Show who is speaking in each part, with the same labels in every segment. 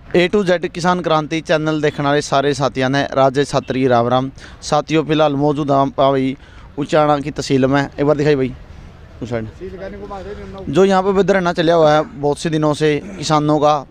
Speaker 1: A to Z किसान क्रांति channel देखने वाले सारे साथियों ने राजे छात्री राम राम। साथियों फिलहाल मौजूद हम भाई उचाना की तहसील में, एक बार दिखाई भाई उस साइड जो यहाँ पे धरना चला हुआ है बहुत से दिनों से। किसानों का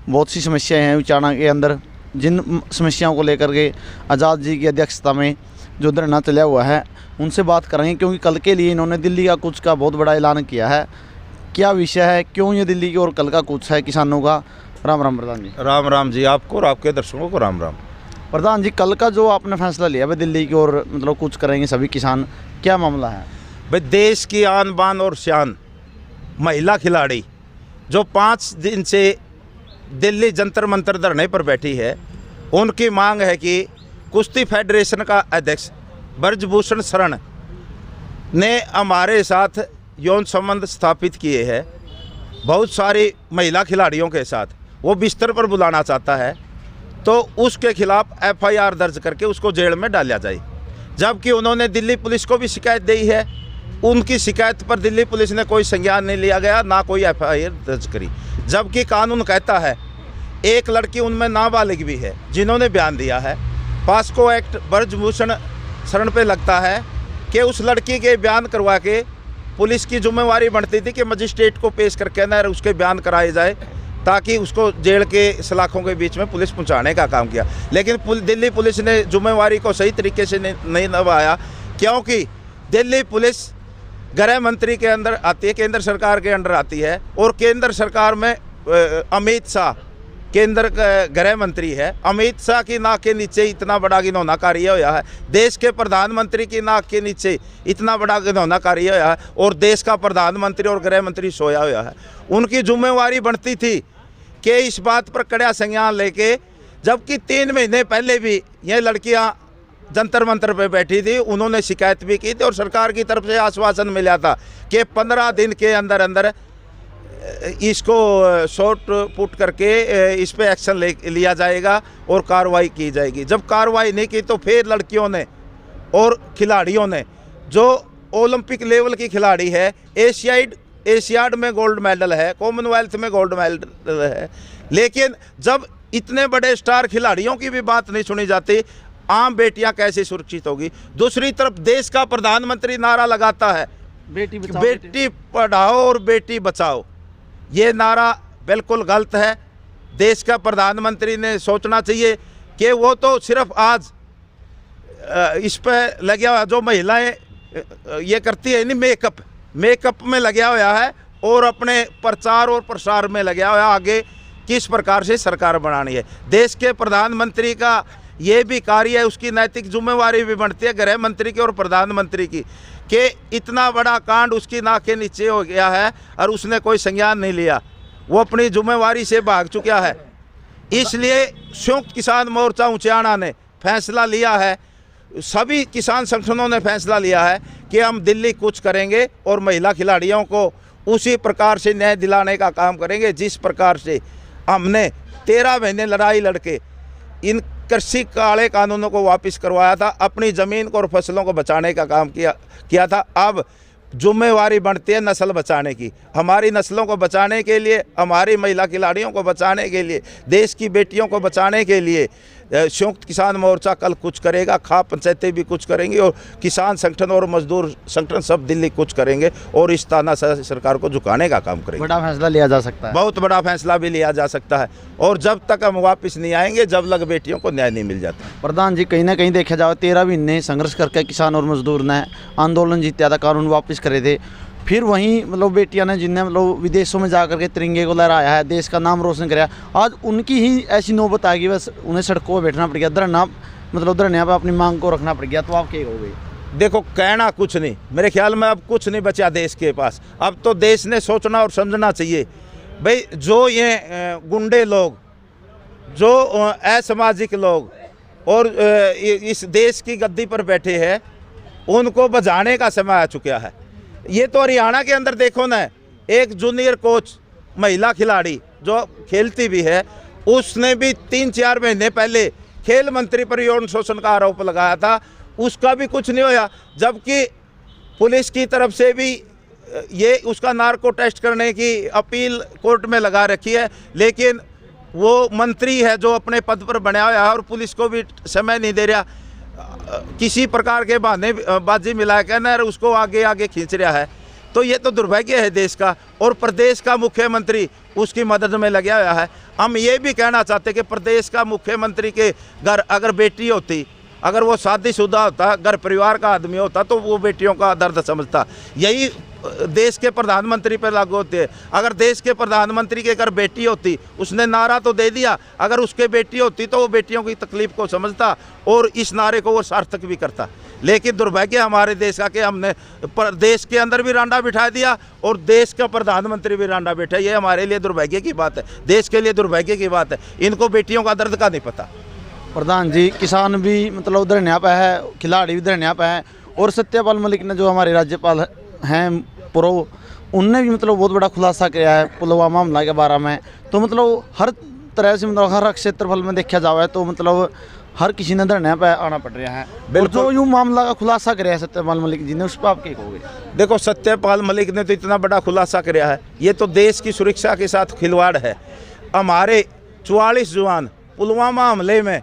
Speaker 1: बहुत सी समस्याएं हैं उचाना के अंदर, जिन समस्याओं को लेकर के आज़ाद जी की अध्यक्षता में जो धरना चला हुआ है उनसे बात करेंगे, क्योंकि कल के लिए इन्होंने दिल्ली का कूच का बहुत बड़ा ऐलान किया है। क्या विषय है, क्यों ये दिल्ली की और कल का कूच है किसानों का। राम राम प्रधान जी।
Speaker 2: राम राम जी, आपको और आपके दर्शकों को राम राम।
Speaker 1: प्रधान जी, कल का जो आपने फैसला लिया भाई दिल्ली की ओर मतलब कूच करेंगे सभी किसान, क्या मामला है
Speaker 2: भाई? देश की आन बान और शान महिला खिलाड़ी जो 5 दिन से दिल्ली जंतर मंतर धरने पर बैठी है, उनकी मांग है कि कुश्ती फेडरेशन का अध्यक्ष ब्रजभूषण शरण ने हमारे साथ यौन संबंध स्थापित किए हैं बहुत सारी महिला खिलाड़ियों के साथ, वो बिस्तर पर बुलाना चाहता है, तो उसके खिलाफ FIR दर्ज करके उसको जेल में डाला जाए। जबकि उन्होंने दिल्ली पुलिस को भी शिकायत दी है, उनकी शिकायत पर दिल्ली पुलिस ने कोई संज्ञान नहीं लिया गया, ना कोई FIR दर्ज करी। जबकि कानून कहता है एक लड़की उनमें नाबालिग भी है जिन्होंने बयान दिया है। पास्को एक्ट ब्रजभूषण शरण पे लगता है कि उस लड़की के बयान करवा के पुलिस की जिम्मेवारी बनती थी कि मजिस्ट्रेट को पेश करके ना उसके बयान कराए जाए, ताकि उसको जेल के सलाखों के बीच में पुलिस पहुंचाने का काम किया। लेकिन दिल्ली पुलिस ने जिम्मेवारी को सही तरीके से नहीं निभाया, क्योंकि दिल्ली पुलिस गृह मंत्री के अंदर आती है, केंद्र सरकार के अंडर आती है, और केंद्र सरकार में अमित शाह केंद्र गृह मंत्री है। अमित शाह की नाक के नीचे इतना बड़ा घिनौना कार्य हुआ है, देश के प्रधानमंत्री की नाक के नीचे इतना बड़ा घिनौना कार्य हुआ है, और देश का प्रधानमंत्री और गृह मंत्री सोया हुआ है। उनकी जिम्मेवारी बनती थी कि इस बात पर कड़ा संज्ञान लेके, जबकि 3 महीने पहले भी ये लड़कियां जंतर मंतर पे बैठी थी, उन्होंने शिकायत भी की थी और सरकार की तरफ से आश्वासन मिला था कि 15 दिन के अंदर अंदर इसको शॉर्ट पुट करके इस पे एक्शन लिया जाएगा और कार्रवाई की जाएगी। जब कार्रवाई नहीं की तो फिर लड़कियों ने और खिलाड़ियों ने, जो ओलंपिक लेवल की खिलाड़ी है, एशियाड में गोल्ड मेडल है, कॉमनवेल्थ में गोल्ड मेडल है, लेकिन जब इतने बड़े स्टार खिलाड़ियों की भी बात नहीं सुनी जाती, आम बेटियां कैसे सुरक्षित होगी। दूसरी तरफ देश का प्रधानमंत्री नारा लगाता है बेटी पढ़ाओ और बेटी बचाओ। ये नारा बिल्कुल गलत है। देश का प्रधानमंत्री ने सोचना चाहिए कि वो तो सिर्फ आज इस पे लगे हुआ, जो महिलाएं ये करती है नहीं, मेकअप में लगा हुआ है और अपने प्रचार और प्रसार में लगा हुआ है, आगे किस प्रकार से सरकार बनानी है। देश के प्रधानमंत्री का ये भी कार्य है, उसकी नैतिक जिम्मेवारी भी बनती है गृह मंत्री की और प्रधानमंत्री की, कि इतना बड़ा कांड उसकी नाक के नीचे हो गया है और उसने कोई संज्ञान नहीं लिया, वो अपनी जिम्मेवारी से भाग चुका है। इसलिए संयुक्त किसान मोर्चा उचाना ने फैसला लिया है, सभी किसान संगठनों ने फैसला लिया है कि हम दिल्ली कूच करेंगे और महिला खिलाड़ियों को उसी प्रकार से न्याय दिलाने का काम करेंगे जिस प्रकार से हमने 13 महीने लड़ाई लड़के इन कृषि काले कानूनों को वापस करवाया था, अपनी ज़मीन को और फसलों को बचाने का काम किया था। अब जिम्मेवारी बनती है नस्ल बचाने की, हमारी नस्लों को बचाने के लिए, हमारी महिला खिलाड़ियों को बचाने के लिए, देश की बेटियों को बचाने के लिए संयुक्त किसान मोर्चा कल कुछ करेगा। खाप पंचायतें भी कुछ करेंगी और किसान संगठन और मजदूर संगठन सब दिल्ली कुछ करेंगे और इस तानाशाह सरकार को झुकाने का काम करेंगे।
Speaker 1: बड़ा फैसला लिया जा सकता है, बहुत
Speaker 2: बड़ा फैसला भी लिया जा सकता है, और जब तक हम वापस नहीं आएंगे जब तक बेटियों को न्याय नहीं मिल जाता।
Speaker 1: प्रधान जी, कहीं ना कहीं देखा जाए 13 महीने संघर्ष करके किसान और मजदूर ने आंदोलन जीता था, कानून वापस करे थे, फिर वहीं मतलब बेटियां ने जिन्हें मतलब विदेशों में जा करके तिरंगे को लहराया है, देश का नाम रोशन कराया, आज उनकी ही ऐसी नौबत आ गई, बस उन्हें सड़कों पर बैठना पड़ गया, धरना मतलब धरने पर अपनी मांग को रखना पड़ गया। तो आप क्या कहोगे?
Speaker 2: देखो, कहना कुछ नहीं, मेरे ख्याल में अब कुछ नहीं बचा देश के पास। अब तो देश ने सोचना और समझना चाहिए भाई, जो ये गुंडे लोग, जो असामाजिक लोग और इस देश की गद्दी पर बैठे हैं, उनको बजाने का समय आ चुका है। ये तो हरियाणा के अंदर देखो ना, एक जूनियर कोच महिला खिलाड़ी जो खेलती भी है, उसने भी 3-4 महीने पहले खेल मंत्री पर यौन शोषण का आरोप लगाया था, उसका भी कुछ नहीं होया। जबकि पुलिस की तरफ से भी ये उसका नार्को टेस्ट करने की अपील कोर्ट में लगा रखी है, लेकिन वो मंत्री है जो अपने पद पर बना हुआ है और पुलिस को भी समय नहीं दे रहा, किसी प्रकार के बहाने बाजी मिला के ना उसको आगे आगे खींच रहा है। तो ये तो दुर्भाग्य है देश का। और प्रदेश का मुख्यमंत्री उसकी मदद में लगा हुआ है। हम ये भी कहना चाहते कि प्रदेश का मुख्यमंत्री के घर अगर बेटी होती, अगर वो शादीशुदा होता, घर परिवार का आदमी होता, तो वो बेटियों का दर्द समझता। यही देश के प्रधानमंत्री पर लागू होते हैं। अगर देश के प्रधानमंत्री के घर बेटी होती, उसने नारा तो दे दिया, अगर उसके बेटी होती तो वो बेटियों की तकलीफ को समझता और इस नारे को वो सार्थक भी करता। लेकिन दुर्भाग्य हमारे देश का कि हमने देश के अंदर भी रांडा बिठा दिया और देश का प्रधानमंत्री भी रांडा बैठा। ये हमारे लिए दुर्भाग्य की बात है, देश के लिए दुर्भाग्य की बात है। इनको बेटियों का दर्द का नहीं पता।
Speaker 1: प्रधान जी, किसान भी मतलब धरने पे है, खिलाड़ी भी धरने पे है, और सत्यपाल मलिक ने जो हमारे राज्यपाल हैं प्रो, उनने भी मतलब बहुत बड़ा खुलासा किया है पुलवामा हमला के बारे में। तो मतलब हर तरह से मतलब हर क्षेत्रफल में देखा जाए तो मतलब हर किसी ने धरने पे आना पड़ रहा है। और जो यूँ मामला का खुलासा कराया सत्यपाल मलिक जी ने, उस पर आप क्या कहोगे?
Speaker 2: देखो, सत्यपाल मलिक ने तो इतना बड़ा खुलासा कराया है, ये तो देश की सुरक्षा के साथ खिलवाड़ है। हमारे 44 जवान पुलवामा हमले में,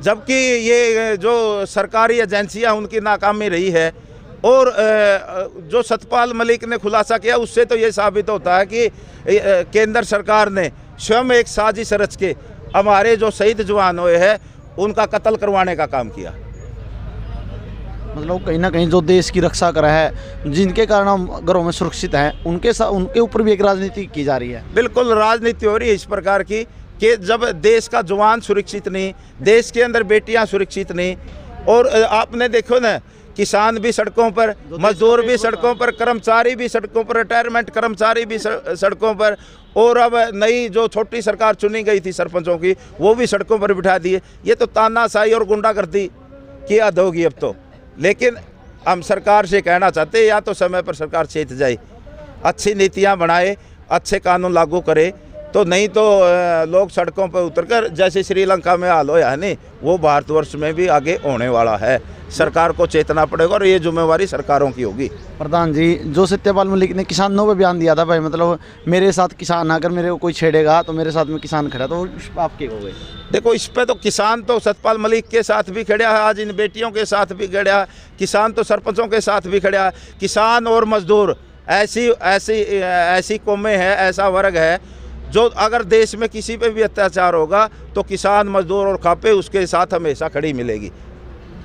Speaker 2: जबकि ये जो सरकारी एजेंसियां उनकी नाकामी रही है, और जो सत्यपाल मलिक ने खुलासा किया उससे तो ये साबित होता है कि केंद्र सरकार ने स्वयं एक साजिश रच के हमारे जो शहीद जवान हुए हैं उनका कत्ल करवाने का काम किया।
Speaker 1: मतलब कहीं ना कहीं जो देश की रक्षा कर है, जिनके कारण हम घरों में सुरक्षित हैं, उनके साथ उनके ऊपर भी एक राजनीति की जा रही है।
Speaker 2: बिल्कुल राजनीति हो रही है इस प्रकार की कि जब देश का जवान सुरक्षित नहीं, देश के अंदर बेटियां सुरक्षित नहीं, और आपने देखो ना, किसान भी सड़कों पर, मजदूर भी सड़कों पर, कर्मचारी भी सड़कों पर, रिटायरमेंट कर्मचारी भी सड़कों पर, और अब नई जो छोटी सरकार चुनी गई थी सरपंचों की, वो भी सड़कों पर बिठा दिए। ये तो तानाशाही और गुंडागर्दी की हद होगी अब तो। लेकिन हम सरकार से कहना चाहते हैं, या तो समय पर सरकार चेत जाए, अच्छी नीतियाँ बनाए, अच्छे कानून लागू करे, तो नहीं तो लोग सड़कों पर उतरकर जैसे श्रीलंका में हाल होया है नहीं, वो भारतवर्ष में भी आगे होने वाला है। सरकार को चेतना पड़ेगा और ये जिम्मेवारी सरकारों की होगी।
Speaker 1: प्रधान जी, जो सत्यपाल मलिक ने किसानों पर बयान दिया था भाई, मतलब मेरे साथ किसान अगर मेरे को कोई छेड़ेगा तो मेरे साथ में किसान खड़ा, तो आप क्या कहोगे?
Speaker 2: देखो, इस पे तो किसान तो सत्यपाल मलिक के साथ भी खड़ा है, आज इन बेटियों के साथ भी खड़ा है, किसान तो सरपंचों के साथ भी खड़ा है। किसान और मजदूर ऐसी कौमें हैं, ऐसा वर्ग है जो अगर देश में किसी पे भी अत्याचार होगा तो किसान, मजदूर और खापे उसके साथ हमेशा खड़ी मिलेगी।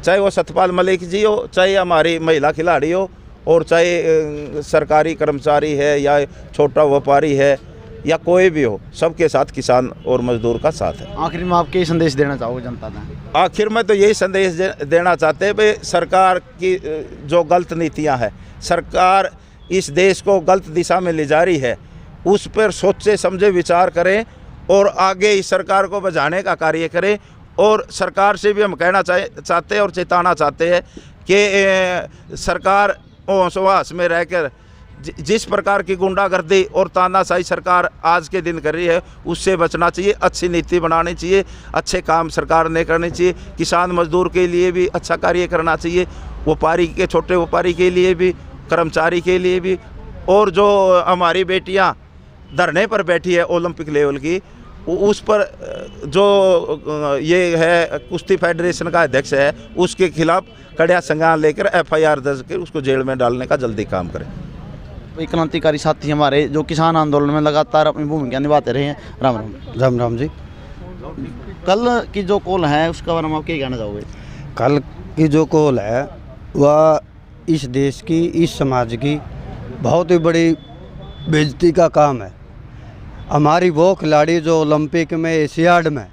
Speaker 2: चाहे वो सत्यपाल मलिक जी हो, चाहे हमारी महिला खिलाड़ी हो, और चाहे सरकारी कर्मचारी है या छोटा व्यापारी है या कोई भी हो, सबके साथ किसान और मजदूर का साथ है।
Speaker 1: आखिर में आप क्या संदेश देना चाहोगे जनता में?
Speaker 2: आखिर में तो यही संदेश देना चाहते हैं भाई, सरकार की जो गलत नीतियां हैं, सरकार इस देश को गलत दिशा में ले जा रही है, उस पर सोचे समझे विचार करें और आगे इस सरकार को बचाने का कार्य करें। और सरकार से भी हम कहना चाहते हैं और चेताना चाहते हैं कि सरकार होश में रहकर जिस प्रकार की गुंडागर्दी और तानाशाही सरकार आज के दिन कर रही है उससे बचना चाहिए। अच्छी नीति बनानी चाहिए, अच्छे काम सरकार ने करने चाहिए। किसान मजदूर के लिए भी अच्छा कार्य करना चाहिए, व्यापारी के, छोटे व्यापारी के लिए भी, कर्मचारी के लिए भी। और जो हमारी बेटियां धरने पर बैठी है ओलंपिक लेवल की, उस पर जो ये है कुश्ती फेडरेशन का अध्यक्ष है, उसके खिलाफ कड़ा संज्ञान लेकर FIR दर्ज कर उसको जेल में डालने का जल्दी काम करें।
Speaker 1: वही क्रांतिकारी साथी हमारे जो किसान आंदोलन में लगातार अपनी भूमिका निभाते रहे हैं। राम राम।
Speaker 3: राम राम जी।
Speaker 1: कल की जो कॉल है उसका बारे में आप क्या कहना चाहोगे?
Speaker 3: कल की जो कॉल है वह इस देश की, इस समाज की बहुत ही बड़ी बेइज्जती का काम है। हमारी वो खिलाड़ी जो ओलंपिक में, एशियाड में,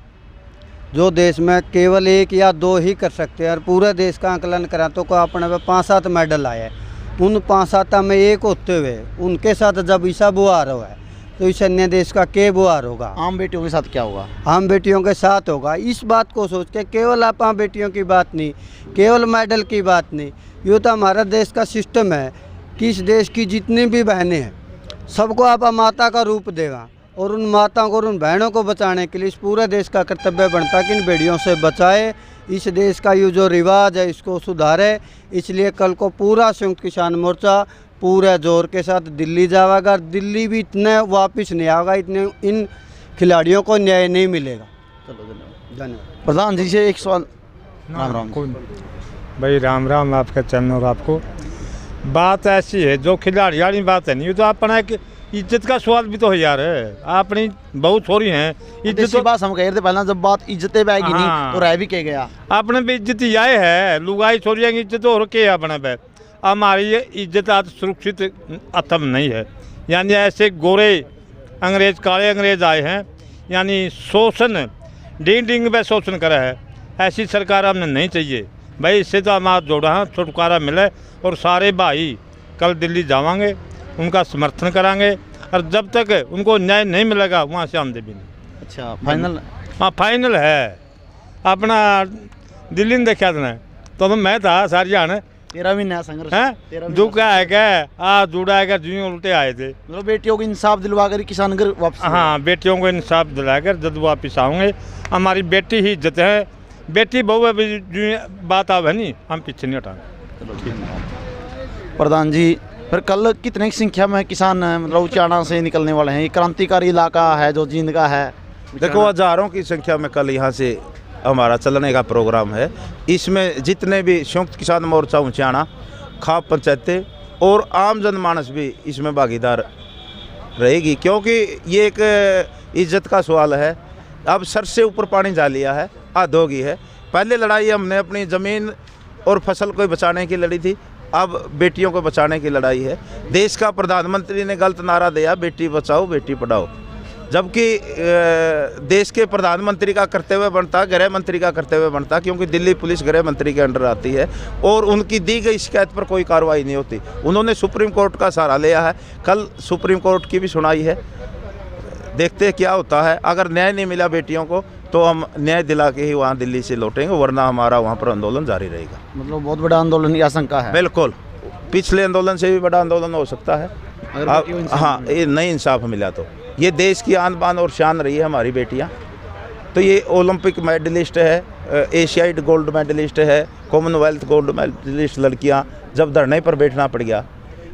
Speaker 3: जो देश में केवल 1 या 2 ही कर सकते हैं, और पूरे देश का आंकलन करें तो को अपने पे 5-7 मेडल आए हैं। उन 5-7 में एक होते हुए उनके साथ जब ऐसा बुहार हुआ है तो इस अन्य देश का क्या बुहार होगा?
Speaker 1: आम बेटियों के साथ क्या होगा?
Speaker 3: आम बेटियों के साथ होगा। इस बात को सोच के केवल आप आम बेटियों की बात नहीं, केवल मेडल की बात नहीं, यूँ तो हमारा देश का सिस्टम है कि इस देश की जितनी भी बहनें हैं सबको आप माता का रूप देगा, और उन माताओं को और उन बहनों को बचाने के लिए इस पूरे देश का कर्तव्य बनता है कि इन बेड़ियों से बचाए, इस देश का ये जो रिवाज है इसको सुधारे। इसलिए कल को पूरा संयुक्त किसान मोर्चा पूरे जोर के साथ दिल्ली जाएगा। दिल्ली भी इतने वापस नहीं आएगा, इतने इन खिलाड़ियों को न्याय नहीं मिलेगा।
Speaker 1: चलो धन्यवाद।
Speaker 3: धन्यवाद।
Speaker 1: प्रधान जी से एक सवाल। राम राम।
Speaker 4: भाई राम राम आपका चैनल और आपको। बात ऐसी है, जो खिलाड़ी वाली बात है नहीं, ये तो अपना एक इज्जत का सवाल भी तो है यार। अपनी बहुत छोरी हैं इज्जत
Speaker 1: इज्जत
Speaker 4: तो,
Speaker 1: बात हम कह रहे थे पहला, जब बात इज्जतें बैगी नहीं
Speaker 4: हाँ।
Speaker 1: तो रह भी के गया।
Speaker 4: अपने पे इज्जत ही आए है, लुगाई छोरिया की इज्जत और के अपने पे। हमारी ये इज्जत आज सुरक्षित अथम नहीं है। यानी ऐसे गोरे अंग्रेज, काले अंग्रेज आए हैं, यानी शोषण डींग डींग पे शोषण करा है। ऐसी सरकार हमने नहीं चाहिए भाई। इससे तो हम हाथ जोड़ा है, छुटकारा मिले। और सारे भाई कल दिल्ली जावांगे, उनका समर्थन करांगे, और जब तक उनको न्याय नहीं मिलेगा वहाँ से आमदे भी नहीं।
Speaker 1: अच्छा फाइनल।
Speaker 4: हाँ फाइनल है। अपना दिल्ली में देखा था तो मैं था सारी जान
Speaker 1: तेरा भी नया संघर्ष
Speaker 4: है, दुख है क्या जुड़ा है, जी उल्टे आए थे।
Speaker 1: मतलब बेटियों को इंसाफ दिलवा कर किसान घर वापस।
Speaker 4: हाँ बेटियों को इंसाफ दिलाकर जब वापिस आऊँगे। हमारी बेटी ही इज्जत है, बेटी बहू है, जो बात आवे नहीं, हम पीछे नहीं हटाएंगे।
Speaker 1: प्रधान जी फिर कल कितने की संख्या में किसान मतलब उचाना से निकलने वाले हैं? ये क्रांतिकारी इलाका है जो जींद का है।
Speaker 2: देखो हजारों की संख्या में कल यहाँ से हमारा चलने का प्रोग्राम है। इसमें जितने भी संयुक्त किसान मोर्चा उचाना, खाप पंचायतें और आम जनमानस भी इसमें भागीदार रहेगी, क्योंकि ये एक इज्जत का सवाल है। अब सर से ऊपर पानी जा लिया है, हद होगी है। पहले लड़ाई हमने अपनी ज़मीन और फसल को बचाने की लड़ी थी, अब बेटियों को बचाने की लड़ाई है। देश का प्रधानमंत्री ने गलत नारा दिया, बेटी बचाओ बेटी पढ़ाओ, जबकि देश के प्रधानमंत्री का कर्तव्य बनता, गृह मंत्री का कर्तव्य बनता, क्योंकि दिल्ली पुलिस गृह मंत्री के अंडर आती है और उनकी दी गई शिकायत पर कोई कार्रवाई नहीं होती। उन्होंने सुप्रीम कोर्ट का सहारा लिया है। कल सुप्रीम कोर्ट की भी सुनाई है, देखते हैं क्या होता है। अगर न्याय नहीं मिला बेटियों को तो हम न्याय दिला के ही वहाँ दिल्ली से लौटेंगे, वरना हमारा वहाँ पर आंदोलन जारी रहेगा।
Speaker 1: मतलब बहुत बड़ा आंदोलन की आशंका है।
Speaker 2: बिल्कुल, पिछले आंदोलन से भी बड़ा आंदोलन हो सकता है।
Speaker 1: अगर
Speaker 2: अब
Speaker 1: बेटियों को इंसाफ
Speaker 2: हाँ, ये नहीं इंसाफ मिला तो ये देश की आन बान और शान रही है हमारी बेटियाँ। तो ये ओलंपिक मेडलिस्ट है, एशियाई गोल्ड मेडलिस्ट है, कॉमनवेल्थ गोल्ड मेडलिस्ट लड़कियाँ, जब धरने पर बैठना पड़ गया।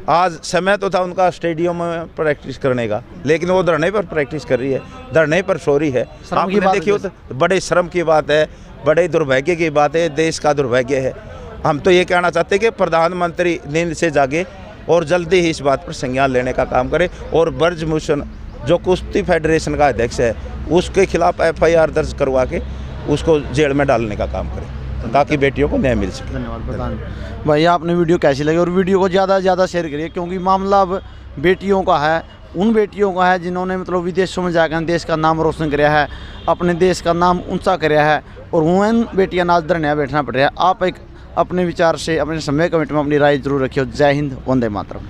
Speaker 2: आज समय तो था उनका स्टेडियम में प्रैक्टिस करने का, लेकिन वो धरने पर प्रैक्टिस कर रही है, धरने पर सो रही है। आपने देखिए तो बड़े शर्म की बात है, बड़े दुर्भाग्य की बात है, देश का दुर्भाग्य है। हम तो ये कहना चाहते हैं कि प्रधानमंत्री नींद से जागे और जल्दी ही इस बात पर संज्ञान लेने का काम करे, और ब्रजभूषण जो कुश्ती फेडरेशन का अध्यक्ष है उसके खिलाफ FIR दर्ज करवा के उसको जेल में डालने का काम करे, ताकि बेटियों को न्याय मिल सके।
Speaker 1: धन्यवाद प्रधान भाई। आपने वीडियो कैसी लगी? और वीडियो को ज़्यादा से ज़्यादा शेयर करिए, क्योंकि मामला अब बेटियों का है, उन बेटियों का है जिन्होंने मतलब विदेशों में जाकर देश का नाम रोशन कराया है, अपने देश का नाम ऊंचा कराया है, और उन बेटियां नाच धरने बैठना पड़ रहा है। आप एक अपने विचार से अपने समय कमेटी में अपनी राय जरूर रखिए। जय हिंद, वंदे मातरम।